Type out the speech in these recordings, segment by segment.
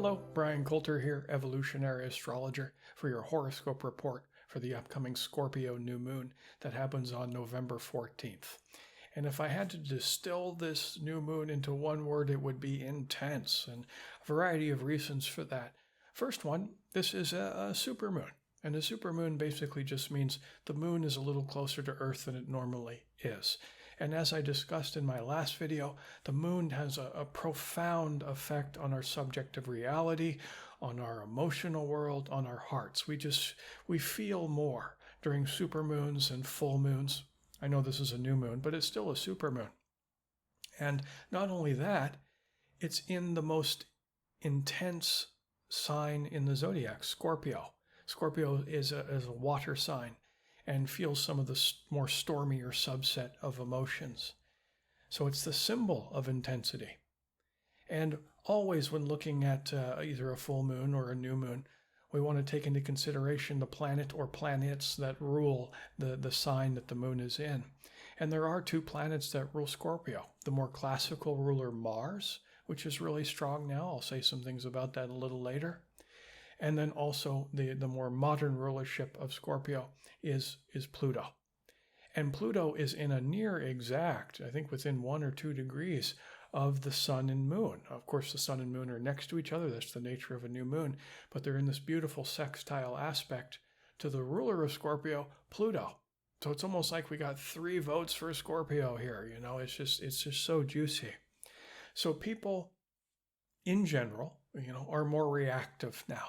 Hello, Bryan Colter here, Evolutionary Astrologer, for your horoscope report for the upcoming Scorpio New Moon that happens on November 14th. And if I had to distill this new moon into one word, it would be intense, and a variety of reasons for that. First one, this is a supermoon. And a supermoon basically just means the moon is a little closer to Earth than it normally is. And as I discussed in my last video, the moon has a profound effect on our subjective reality, on our emotional world, on our hearts. We feel more during supermoons and full moons. I know this is a new moon, but it's still a supermoon. And not only that, it's in the most intense sign in the zodiac, Scorpio. Scorpio is a water sign and feels some of the more stormier subset of emotions. So it's the symbol of intensity. And always when looking at either a full moon or a new moon, we want to take into consideration the planet or planets that rule the sign that the moon is in. And there are two planets that rule Scorpio. The more classical ruler, Mars, which is really strong now. I'll say some things about that a little later. And then also the more modern rulership of Scorpio is Pluto. And Pluto is in a near exact, I think within 1 or 2 degrees of the sun and moon. Of course, the sun and moon are next to each other. That's the nature of a new moon. But they're in this beautiful sextile aspect to the ruler of Scorpio, Pluto. So it's almost like we got 3 votes for Scorpio here. You know, it's just so juicy. So people in general, are more reactive now.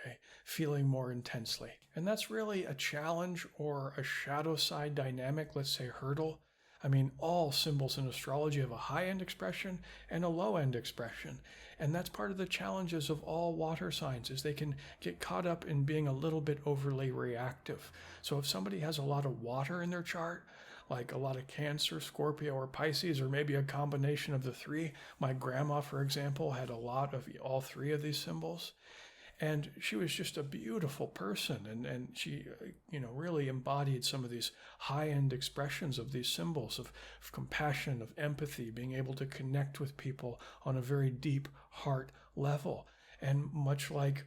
Okay, feeling more intensely. And that's really a challenge or a shadow side dynamic, let's say hurdle. I mean, all symbols in astrology have a high-end expression and a low-end expression. And that's part of the challenges of all water signs, is they can get caught up in being a little bit overly reactive. So if somebody has a lot of water in their chart, like a lot of Cancer, Scorpio, or Pisces, or maybe a combination of the 3, my grandma, for example, had a lot of all 3 of these symbols. And she was just a beautiful person, and she, really embodied some of these high-end expressions of these symbols of compassion, of empathy, being able to connect with people on a very deep heart level. And much like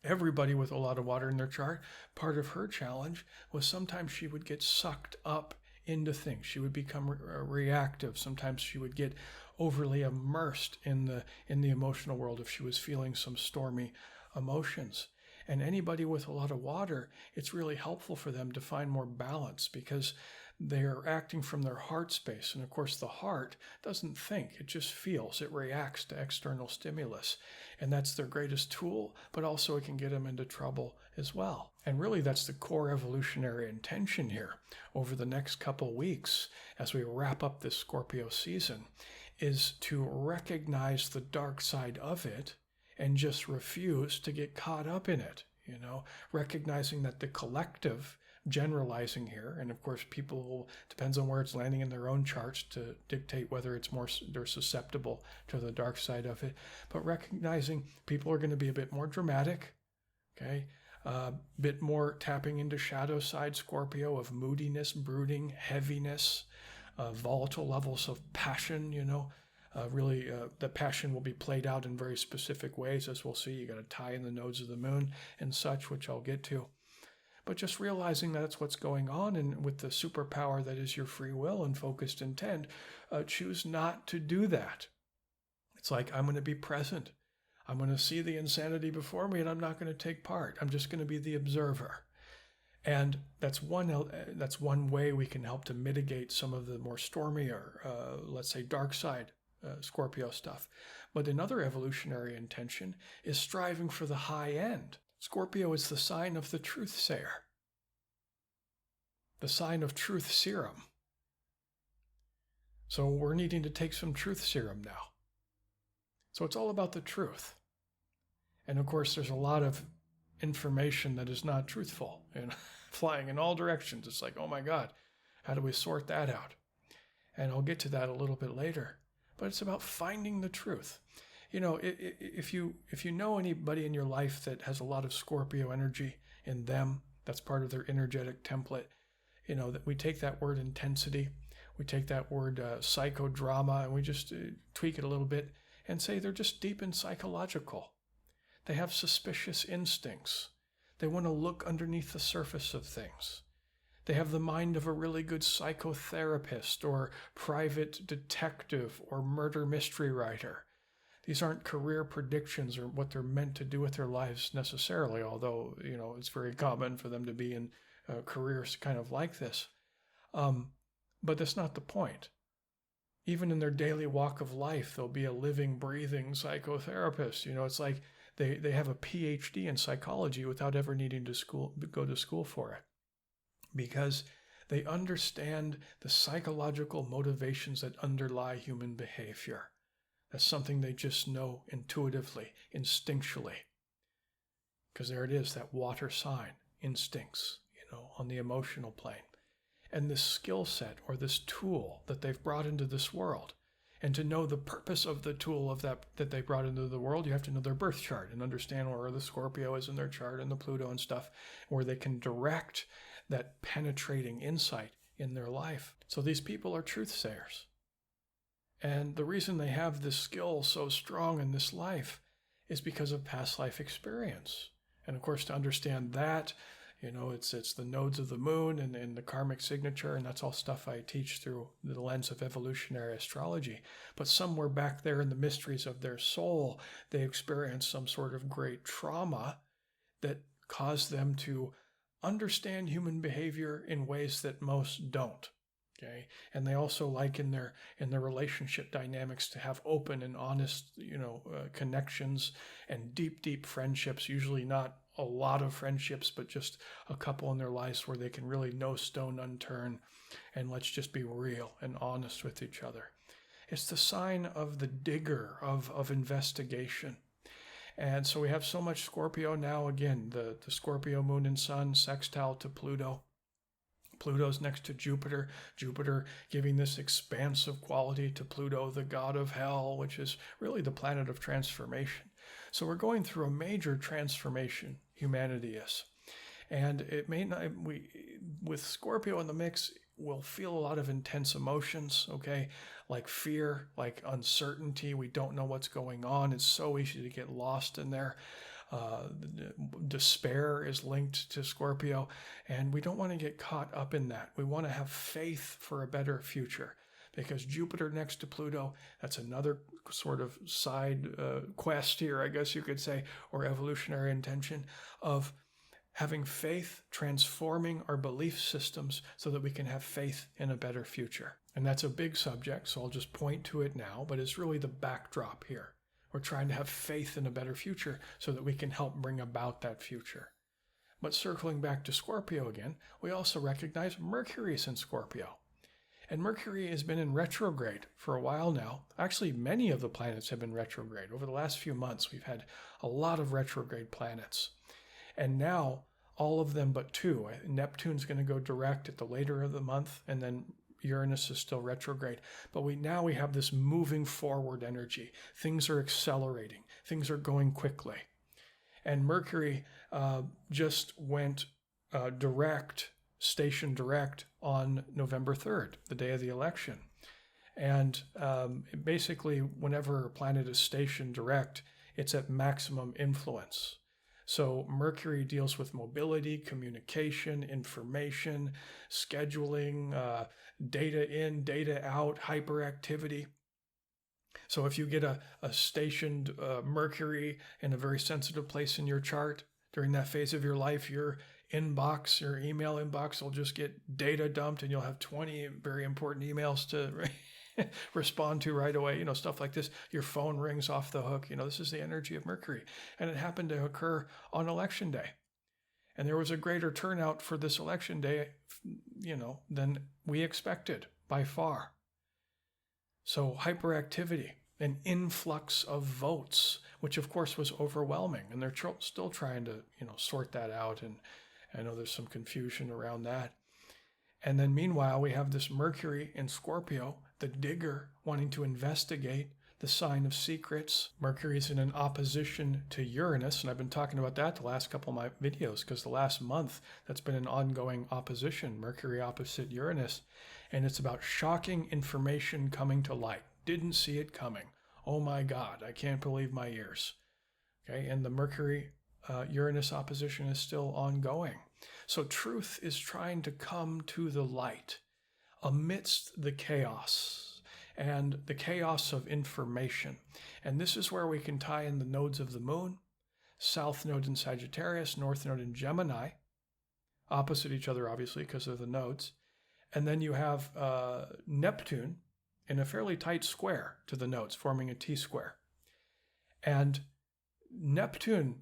everybody with a lot of water in their chart, part of her challenge was sometimes she would get sucked up into things. She would become reactive. Sometimes she would get overly immersed in the emotional world if she was feeling some stormy emotions. And anybody with a lot of water, it's really helpful for them to find more balance because they're acting from their heart space. And of course, the heart doesn't think, it just feels, it reacts to external stimulus. And that's their greatest tool, but also it can get them into trouble as well. And really, that's the core evolutionary intention here over the next couple weeks as we wrap up this Scorpio season, is to recognize the dark side of it and just refuse to get caught up in it, recognizing that the collective, generalizing here, and of course depends on where it's landing in their own charts to dictate whether they're susceptible to the dark side of it, but recognizing people are going to be a bit more dramatic, okay, a bit more tapping into shadow side Scorpio of moodiness, brooding, heaviness, volatile levels of passion, the passion will be played out in very specific ways, as we'll see. You got to tie in the nodes of the moon and such, which I'll get to. But just realizing that's what's going on, and with the superpower that is your free will and focused intent, choose not to do that. It's like, I'm going to be present. I'm going to see the insanity before me, and I'm not going to take part. I'm just going to be the observer. And that's one way we can help to mitigate some of the more stormier, let's say, dark side Scorpio stuff. But another evolutionary intention is striving for the high end. Scorpio is the sign of the truth sayer, the sign of truth serum. So we're needing to take some truth serum now. So it's all about the truth. And of course, there's a lot of information that is not truthful and flying in all directions. It's like, oh my God, how do we sort that out? And I'll get to that a little bit later. But it's about finding the truth. If you know anybody in your life that has a lot of Scorpio energy in them, that's part of their energetic template, that we take that word intensity, we take that word psychodrama, and we just tweak it a little bit and say they're just deep and psychological. They have suspicious instincts. They want to look underneath the surface of things. They have the mind of a really good psychotherapist or private detective or murder mystery writer. These aren't career predictions or what they're meant to do with their lives necessarily, although, it's very common for them to be in careers kind of like this. But that's not the point. Even in their daily walk of life, they'll be a living, breathing psychotherapist. It's like they have a PhD in psychology without ever needing to go to school for it, because they understand the psychological motivations that underlie human behavior. That's something they just know intuitively, instinctually. Because there it is, that water sign, instincts, on the emotional plane. And this skill set or this tool that they've brought into this world. And to know the purpose of the tool of that they brought into the world, you have to know their birth chart and understand where the Scorpio is in their chart and the Pluto and stuff, where they can direct that penetrating insight in their life. So these people are truth sayers. And the reason they have this skill so strong in this life is because of past life experience. And of course, to understand that, it's the nodes of the moon and the karmic signature, and that's all stuff I teach through the lens of evolutionary astrology. But somewhere back there in the mysteries of their soul, they experience some sort of great trauma that caused them to understand human behavior in ways that most don't. Okay, and they also like in their relationship dynamics to have open and honest, connections and deep friendships. Usually not a lot of friendships, but just a couple in their lives where they can really no stone unturned, and let's just be real and honest with each other. It's the sign of the digger of investigation. And so we have so much Scorpio now. Again, the Scorpio moon and sun sextile to Pluto. Pluto's next to Jupiter. Jupiter giving this expansive quality to Pluto, the god of hell, which is really the planet of transformation. So we're going through a major transformation, humanity is. And it may not, with Scorpio in the mix, we'll feel a lot of intense emotions, okay? Like fear, like uncertainty. We don't know what's going on. It's so easy to get lost in there. Despair is linked to Scorpio, and we don't want to get caught up in that. We want to have faith for a better future, because Jupiter next to Pluto, that's another sort of side quest here, I guess you could say, or evolutionary intention of having faith, transforming our belief systems so that we can have faith in a better future. And that's a big subject, so I'll just point to it now, but it's really the backdrop here. We're trying to have faith in a better future so that we can help bring about that future. But circling back to Scorpio again, we also recognize Mercury is in Scorpio. And Mercury has been in retrograde for a while now. Actually, many of the planets have been retrograde. Over the last few months, we've had a lot of retrograde planets. And now, all of them but two. Neptune's going to go direct at the later of the month, and then Uranus is still retrograde. But we have this moving forward energy. Things are accelerating. Things are going quickly. And Mercury just went station direct on November 3rd, the day of the election. And basically, whenever a planet is stationed direct, it's at maximum influence. So Mercury deals with mobility, communication, information, scheduling, data in, data out, hyperactivity. So if you get a stationed Mercury in a very sensitive place in your chart during that phase of your life, your inbox, your email inbox will just get data dumped, and you'll have 20 very important emails to respond to right away, stuff like this. Your phone rings off the hook. This is the energy of Mercury. And it happened to occur on election day. And there was a greater turnout for this election day, than we expected by far. So hyperactivity, an influx of votes, which of course was overwhelming. And they're still trying to, sort that out. And I know there's some confusion around that. And then meanwhile, we have this Mercury in Scorpio, the digger, wanting to investigate the sign of secrets. Mercury is in an opposition to Uranus, and I've been talking about that the last couple of my videos, because the last month that's been an ongoing opposition, Mercury opposite Uranus, and it's about shocking information coming to light. Didn't see it coming. Oh my God, I can't believe my ears. Okay, and the Mercury Uranus opposition is still ongoing. So truth is trying to come to the light amidst the chaos and the chaos of information. And this is where we can tie in the nodes of the moon, south node in Sagittarius, north node in Gemini, opposite each other, obviously, because of the nodes. And then you have Neptune in a fairly tight square to the nodes, forming a T-square. And Neptune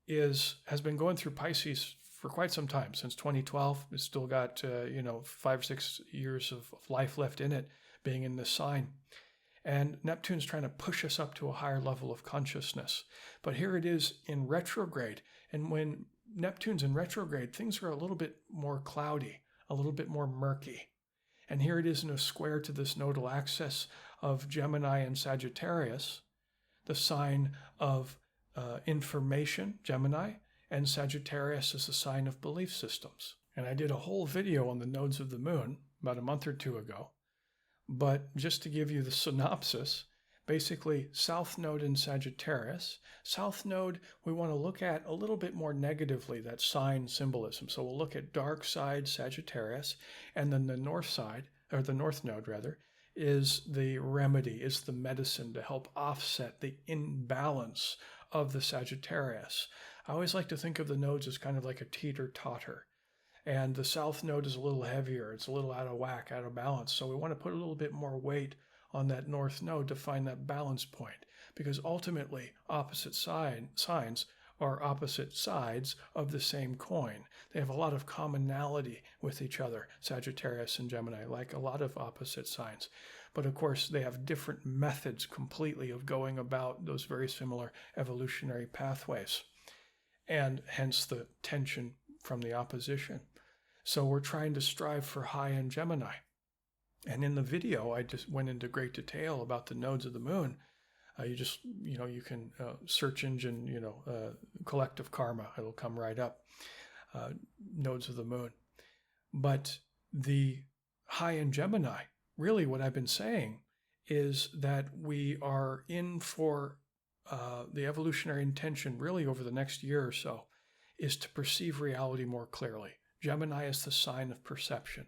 has been going through Pisces for quite some time, since 2012. It's still got 5 or 6 years of life left in it, being in this sign. And Neptune's trying to push us up to a higher level of consciousness. But here it is in retrograde. And when Neptune's in retrograde, things are a little bit more cloudy, a little bit more murky. And here it is in a square to this nodal axis of Gemini and Sagittarius, the sign of information, Gemini, and Sagittarius is the sign of belief systems. And I did a whole video on the nodes of the moon about a month or two ago. But just to give you the synopsis, basically South Node in Sagittarius. South Node we want to look at a little bit more negatively, that sign symbolism. So we'll look at dark side Sagittarius, and then the north side, or the North Node rather, is the remedy, is the medicine to help offset the imbalance of the Sagittarius. I always like to think of the nodes as kind of like a teeter-totter. And the South Node is a little heavier. It's a little out of whack, out of balance. So we want to put a little bit more weight on that North Node to find that balance point. Because ultimately, opposite signs are opposite sides of the same coin. They have a lot of commonality with each other, Sagittarius and Gemini, like a lot of opposite signs. But of course, they have different methods completely of going about those very similar evolutionary pathways. And hence the tension from the opposition. So we're trying to strive for high in Gemini. And in the video, I just went into great detail about the nodes of the moon. You can search engine, collective karma. It'll come right up. Nodes of the moon. But the high in Gemini, really what I've been saying is that we are in for the evolutionary intention really over the next year or so is to perceive reality more clearly. Gemini is the sign of perception.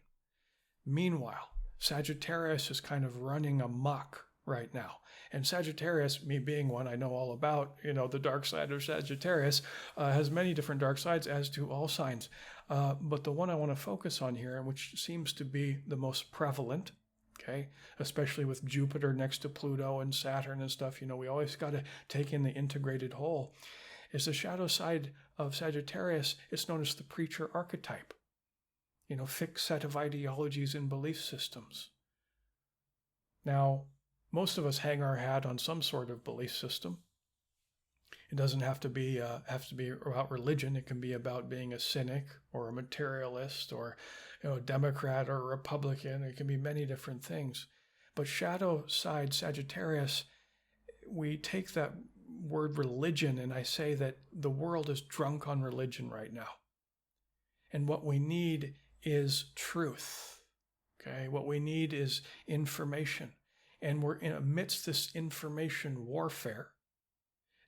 Meanwhile, Sagittarius is kind of running amok right now. And Sagittarius, me being one, I know all about, the dark side of Sagittarius, has many different dark sides, as do all signs. But the one I want to focus on here, and which seems to be the most prevalent, okay, especially with Jupiter next to Pluto and Saturn and stuff, we always got to take in the integrated whole, is the shadow side of Sagittarius. It's known as the preacher archetype. Fixed set of ideologies and belief systems. Now, most of us hang our hat on some sort of belief system. It doesn't have to be about religion. It can be about being a cynic or a materialist or a Democrat or a Republican. It can be many different things. But shadow side Sagittarius, we take that word religion, and I say that the world is drunk on religion right now. And what we need is truth. Okay? What we need is information. And we're amidst this information warfare.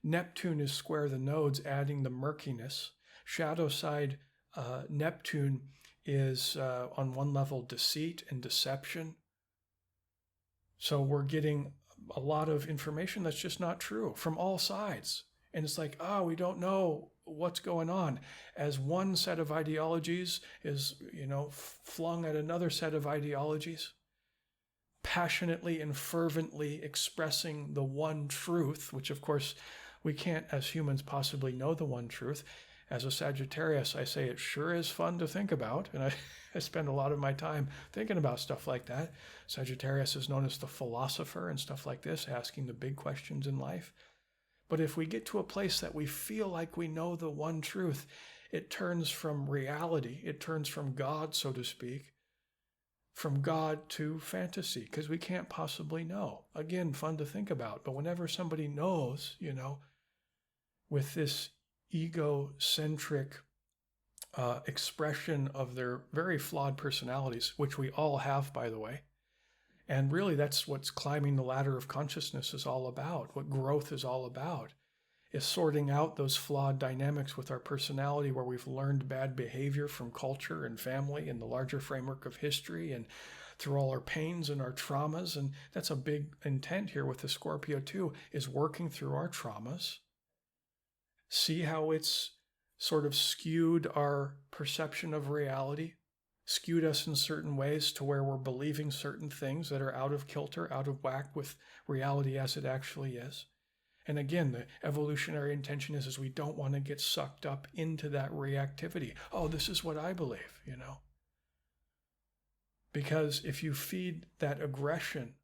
Neptune is square the nodes, adding the murkiness. Shadow side Neptune is on one level deceit and deception. So we're getting a lot of information that's just not true from all sides. And it's like, we don't know what's going on. As one set of ideologies is, flung at another set of ideologies, passionately and fervently expressing the one truth, which of course we can't as humans possibly know the one truth. As a Sagittarius, I say it sure is fun to think about, and I spend a lot of my time thinking about stuff like that. Sagittarius is known as the philosopher and stuff like this, asking the big questions in life. But if we get to a place that we feel like we know the one truth, it turns from reality, it turns from God, so to speak, from God to fantasy, because we can't possibly know. Again, fun to think about. But whenever somebody knows, with this egocentric expression of their very flawed personalities, which we all have, by the way, And really, that's what's climbing the ladder of consciousness is all about, what growth is all about, is sorting out those flawed dynamics with our personality where we've learned bad behavior from culture and family and the larger framework of history and through all our pains and our traumas. And that's a big intent here with the Scorpio too, is working through our traumas. See how it's sort of skewed our perception of reality, skewed us in certain ways to where we're believing certain things that are out of kilter, out of whack with reality as it actually is. And again, the evolutionary intention is we don't want to get sucked up into that reactivity. Oh, this is what I believe, Because if you feed that aggression,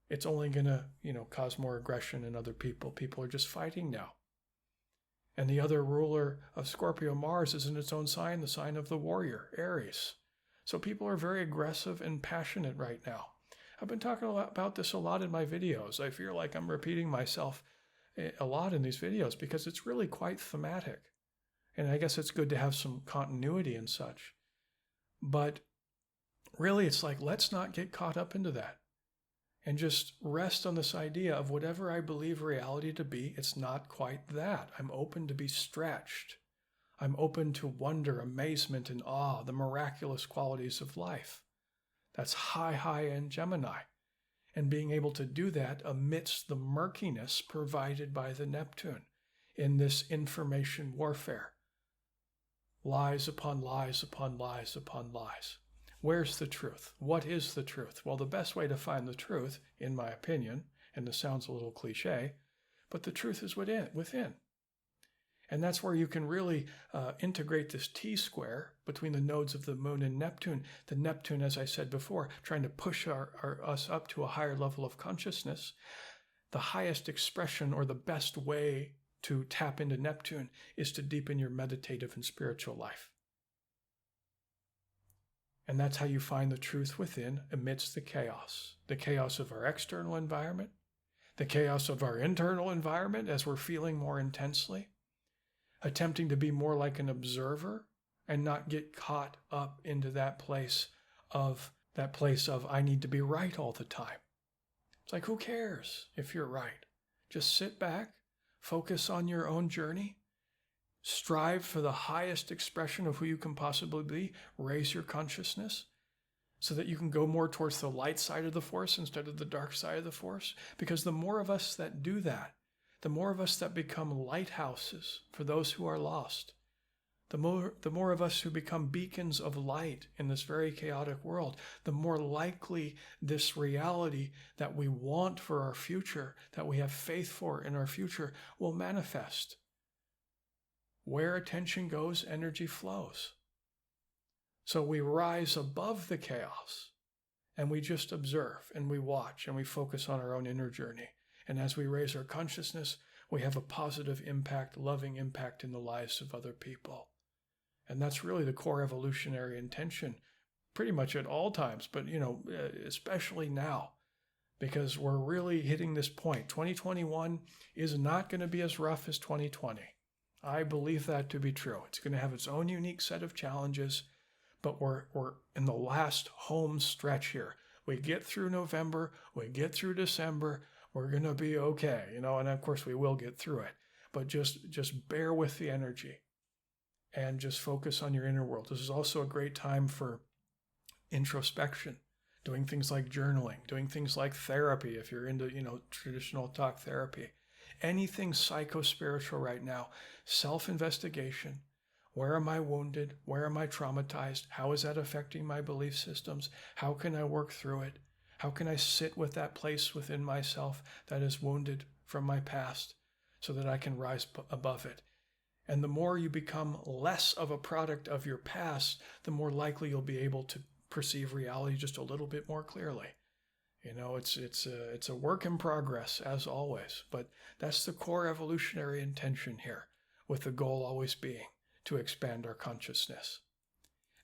it's only going to, cause more aggression in other people. People are just fighting now. And the other ruler of Scorpio, Mars, is in its own sign, the sign of the warrior, Aries. So people are very aggressive and passionate right now. I've been talking about this a lot in my videos. I feel like I'm repeating myself a lot in these videos because it's really quite thematic. And I guess it's good to have some continuity and such. But really, it's like, let's not get caught up into that. And just rest on this idea of whatever I believe reality to be, it's not quite that. I'm open to be stretched. I'm open to wonder, amazement, and awe, the miraculous qualities of life. That's high-end Gemini. And being able to do that amidst the murkiness provided by the Neptune in this information warfare. Lies upon lies upon lies upon lies. Where's the truth? What is the truth? Well, the best way to find the truth, in my opinion, and this sounds a little cliche, but the truth is within. And that's where you can really integrate this T-square between the nodes of the Moon and Neptune. The Neptune, as I said before, trying to push us up to a higher level of consciousness. The highest expression or the best way to tap into Neptune is to deepen your meditative and spiritual life. And that's how you find the truth within amidst the chaos of our external environment, the chaos of our internal environment as we're feeling more intensely. Attempting to be more like an observer and not get caught up into that place of I need to be right all the time. It's like, who cares if you're right? Just sit back, focus on your own journey, strive for the highest expression of who you can possibly be, raise your consciousness so that you can go more towards the light side of the force instead of the dark side of the force. Because the more of us that do that, the more of us that become lighthouses for those who are lost, the more of us who become beacons of light in this very chaotic world, the more likely this reality that we want for our future, that we have faith for in our future, will manifest. Where attention goes, energy flows. So we rise above the chaos and we just observe and we watch and we focus on our own inner journey. And as we raise our consciousness, we have a positive impact, loving impact in the lives of other people. And that's really the core evolutionary intention, pretty much at all times, but especially now, because we're really hitting this point. 2021 is not going to be as rough as 2020. I believe that to be true. It's going to have its own unique set of challenges, but we're in the last home stretch here. We get through November, we get through December, we're going to be okay, and of course we will get through it. But just bear with the energy and just focus on your inner world. This is also a great time for introspection, doing things like journaling, doing things like therapy if you're into, traditional talk therapy. Anything psycho-spiritual right now, self-investigation. Where am I wounded? Where am I traumatized? How is that affecting my belief systems? How can I work through it? How can I sit with that place within myself that is wounded from my past so that I can rise above it? And the more you become less of a product of your past, the more likely you'll be able to perceive reality just a little bit more clearly. It's a work in progress, as always, but that's the core evolutionary intention here, with the goal always being to expand our consciousness.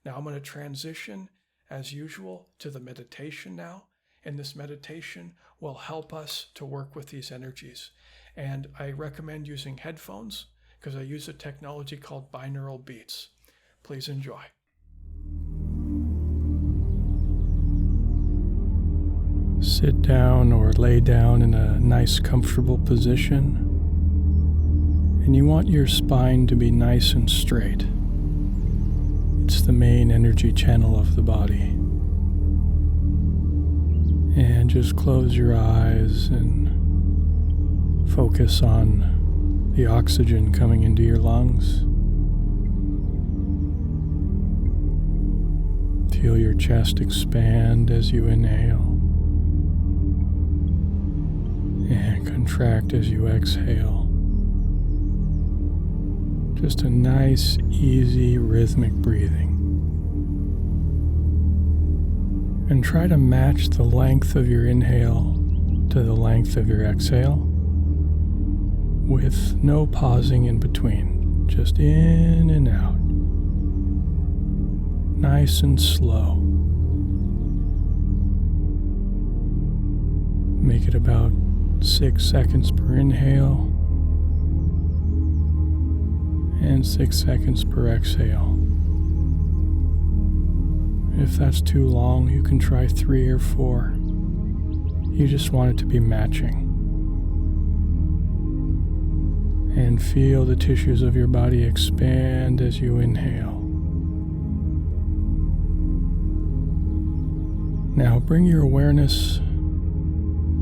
Now I'm going to transition, as usual, to the meditation now. And this meditation will help us to work with these energies. And I recommend using headphones because I use a technology called binaural beats. Please enjoy. Sit down or lay down in a nice, comfortable position, and you want your spine to be nice and straight. It's the main energy channel of the body. And just close your eyes and focus on the oxygen coming into your lungs. Feel your chest expand as you inhale and contract as you exhale. Just a nice, easy, rhythmic breathing. And try to match the length of your inhale to the length of your exhale with no pausing in between, just in and out. Nice and slow. Make it about 6 seconds per inhale and 6 seconds per exhale. If that's too long, you can try 3 or 4. You just want it to be matching. And feel the tissues of your body expand as you inhale. Now bring your awareness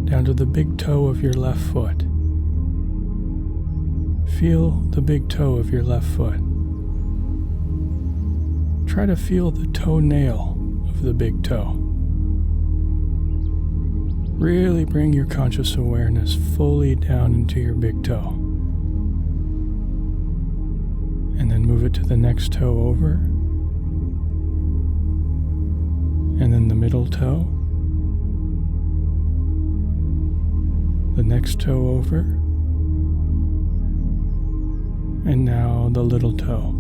down to the big toe of your left foot. Feel the big toe of your left foot. Try to feel the toenail of the big toe. Really bring your conscious awareness fully down into your big toe. And then move it to the next toe over. And then the middle toe. The next toe over. And now the little toe.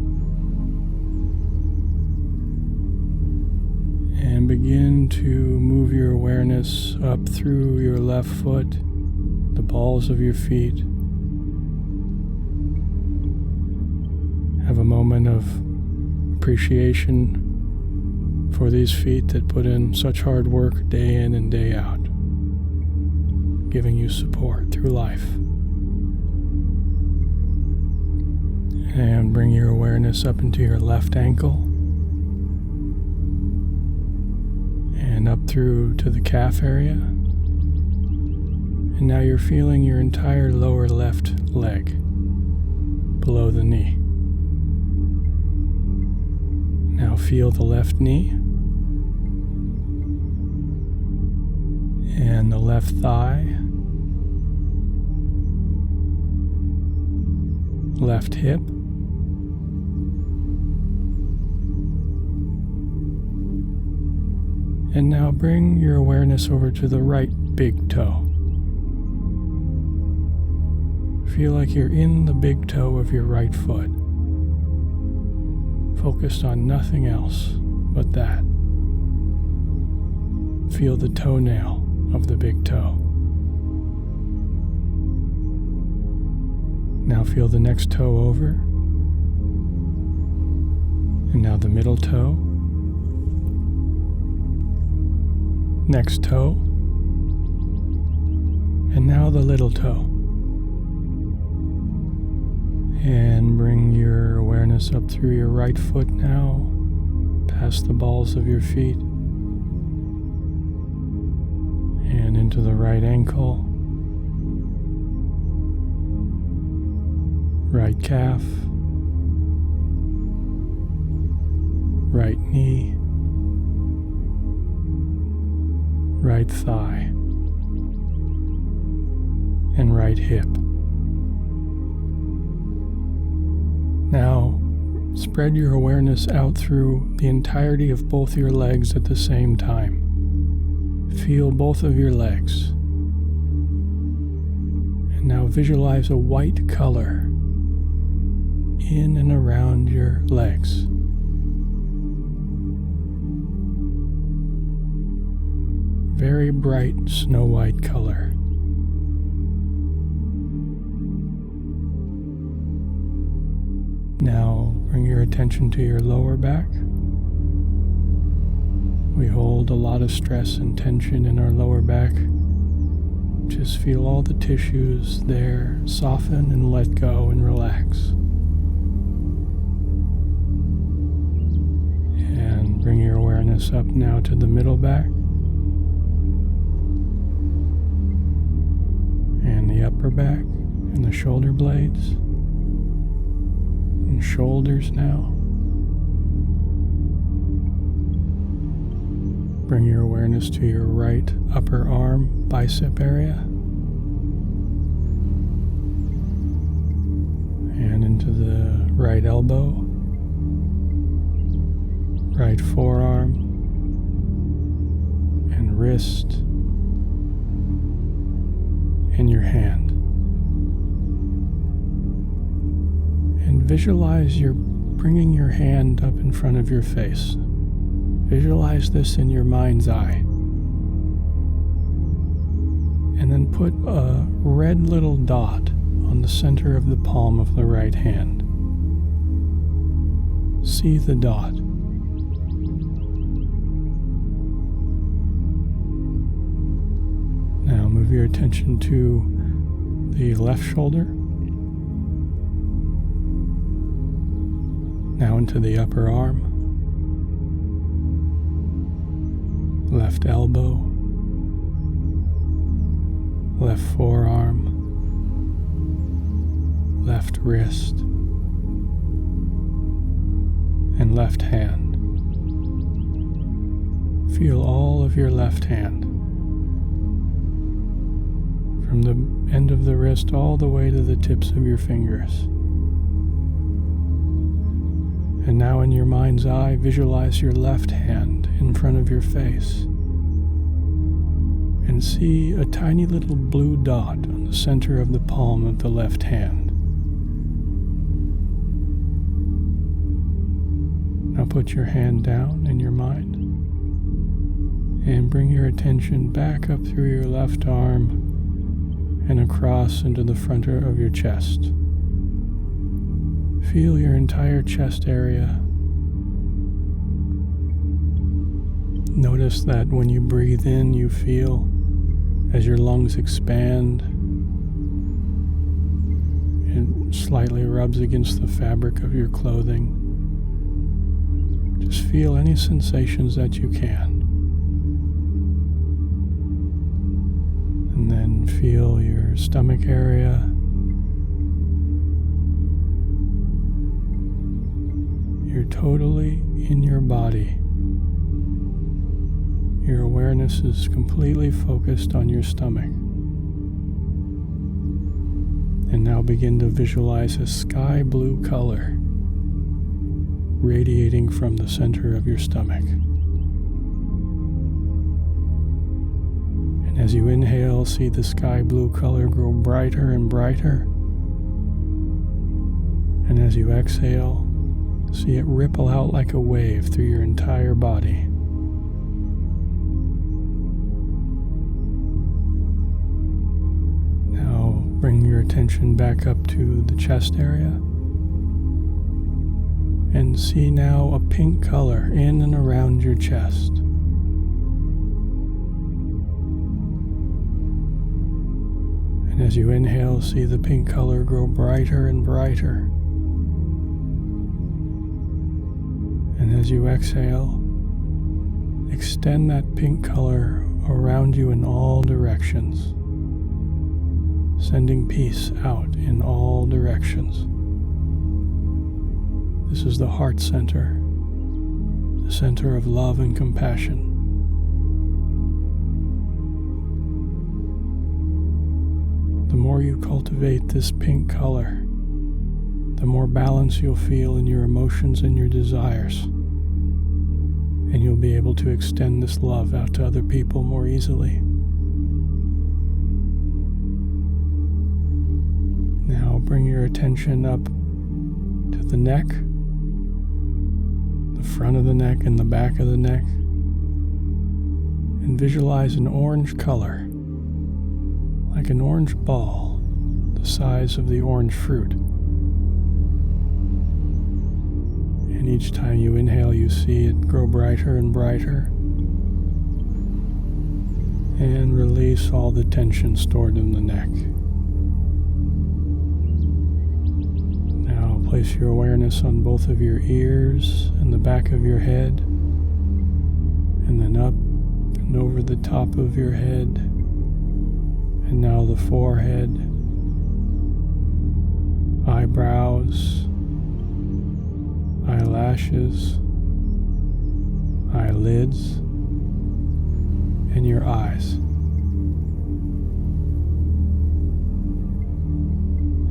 And begin to move your awareness up through your left foot, the balls of your feet. Have a moment of appreciation for these feet that put in such hard work day in and day out, giving you support through life. And bring your awareness up into your left ankle and up through to the calf area. And now you're feeling your entire lower left leg below the knee. Now feel the left knee and the left thigh, left hip, and now bring your awareness over to the right big toe. Feel like you're in the big toe of your right foot, focused on nothing else but that. Feel the toenail of the big toe. Now feel the next toe over, and now the middle toe, next toe, and now the little toe. And bring your awareness up through your right foot now, past the balls of your feet, and into the right ankle, right calf, right knee, right thigh, and right hip. Now, spread your awareness out through the entirety of both your legs at the same time. Feel both of your legs. And now visualize a white color in and around your legs. Very bright snow white color. Now bring your attention to your lower back, We hold a lot of stress and tension in our lower back. Just feel all the tissues there soften and let go and relax. And bring your awareness up now to the middle back and the upper back and the shoulder blades and shoulders now. Bring your awareness to your right upper arm, bicep area, and into the right elbow, right forearm, and wrist, and your hand. And visualize you're bringing your hand up in front of your face. Visualize this in your mind's eye. And then put a red little dot on the center of the palm of the right hand. See the dot. Now move your attention to the left shoulder. Now into the upper arm. Left elbow, left forearm, left wrist, and left hand. Feel all of your left hand, from the end of the wrist all the way to the tips of your fingers. And now in your mind's eye, visualize your left hand in front of your face and see a tiny little blue dot on the center of the palm of the left hand. Now put your hand down in your mind and bring your attention back up through your left arm and across into the front of your chest. Feel your entire chest area. Notice that when you breathe in, you feel as your lungs expand, it slightly rubs against the fabric of your clothing. Just feel any sensations that you can. And then feel your stomach area. You're totally in your body. Your awareness is completely focused on your stomach. And now begin to visualize a sky blue color radiating from the center of your stomach. And as you inhale, see the sky blue color grow brighter and brighter. And as you exhale, see it ripple out like a wave through your entire body. Now bring your attention back up to the chest area and see now a pink color in and around your chest. And as you inhale, see the pink color grow brighter and brighter. And as you exhale, extend that pink color around you in all directions, sending peace out in all directions. This is the heart center, the center of love and compassion. The more you cultivate this pink color, the more balance you'll feel in your emotions and your desires. And you'll be able to extend this love out to other people more easily. Now bring your attention up to the neck, the front of the neck and the back of the neck, and visualize an orange color, like an orange ball, the size of the orange fruit. And each time you inhale, you see it grow brighter and brighter. And release all the tension stored in the neck. Now place your awareness on both of your ears and the back of your head, and then up and over the top of your head, and now the forehead, eyebrows, eyelashes, eyelids, and your eyes.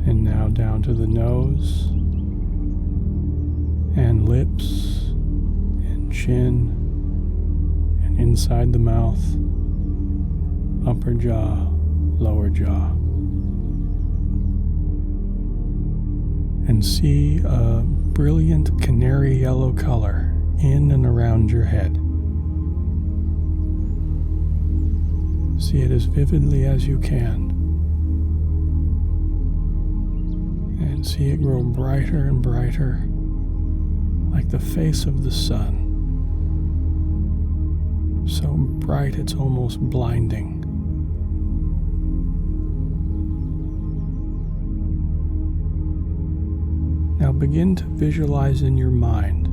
And now down to the nose, and lips, and chin, and inside the mouth, upper jaw, lower jaw. And see a brilliant canary yellow color in and around your head. See it as vividly as you can. And see it grow brighter and brighter, like the face of the sun. So bright it's almost blinding. Now begin to visualize in your mind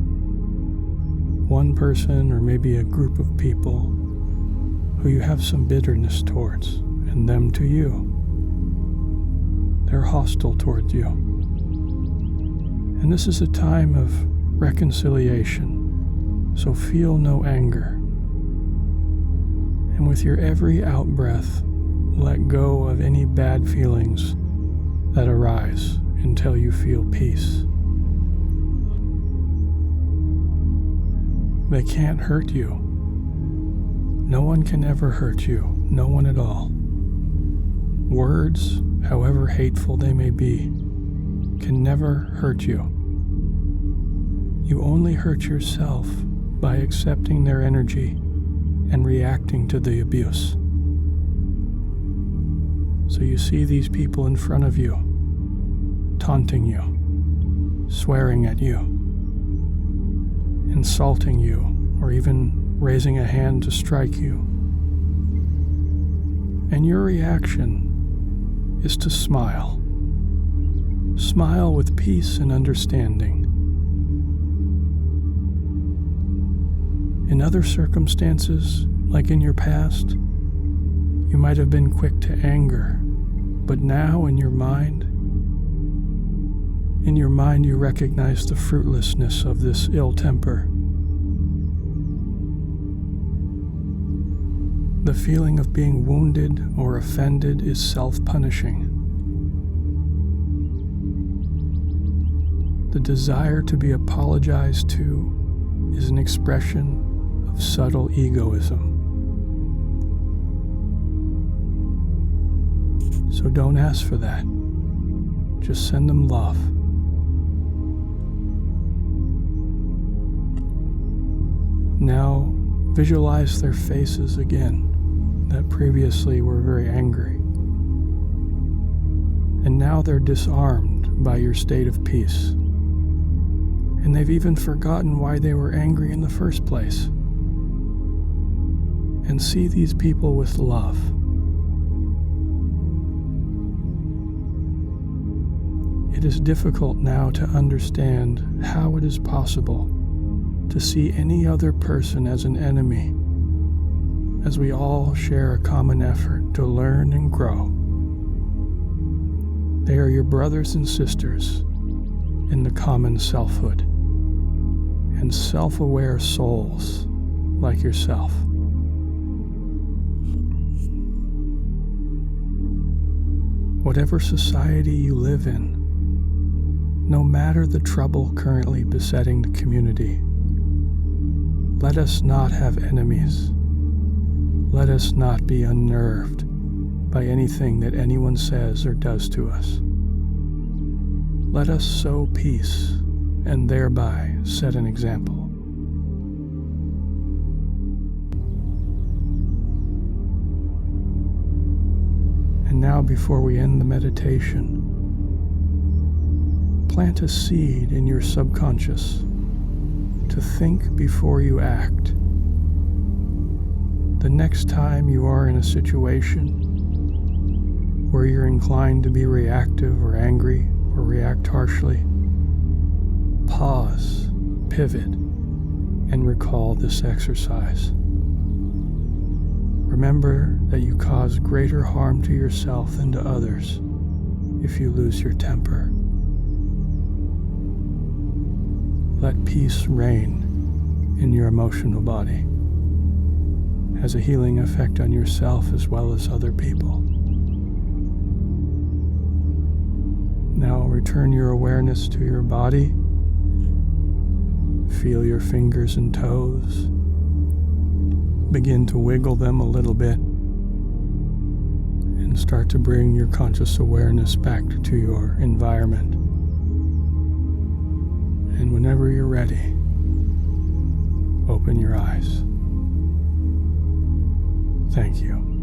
one person or maybe a group of people who you have some bitterness towards, and them to you. They're hostile towards you. And this is a time of reconciliation, so feel no anger. And with your every out-breath, let go of any bad feelings that arise until you feel peace. They can't hurt you. No one can ever hurt you, no one at all. Words, however hateful they may be, can never hurt you. You only hurt yourself by accepting their energy and reacting to the abuse. So you see these people in front of you, taunting you, swearing at you, insulting you, or even raising a hand to strike you. And your reaction is to smile. Smile with peace and understanding. In other circumstances, like in your past, you might have been quick to anger, but now in your mind you recognize the fruitlessness of this ill temper. The feeling of being wounded or offended is self-punishing. The desire to be apologized to is an expression of subtle egoism. So don't ask for that. Just send them love. Now visualize their faces again that previously were very angry. And now they're disarmed by your state of peace. And they've even forgotten why they were angry in the first place. And see these people with love. It is difficult now to understand how it is possible to see any other person as an enemy, as we all share a common effort to learn and grow. They are your brothers and sisters in the common selfhood, and self-aware souls like yourself. Whatever society you live in, no matter the trouble currently besetting the community, let us not have enemies. Let us not be unnerved by anything that anyone says or does to us. Let us sow peace and thereby set an example. And now, before we end the meditation, plant a seed in your subconscious to think before you act. the next time you are in a situation where you're inclined to be reactive or angry or react harshly, pause, pivot, and recall this exercise. Remember that you cause greater harm to yourself and to others if you lose your temper. Let peace reign in your emotional body. It has a healing effect on yourself as well as other people. Now return your awareness to your body. Feel your fingers and toes. Begin to wiggle them a little bit and start to bring your conscious awareness back to your environment. And whenever you're ready, open your eyes. Thank you.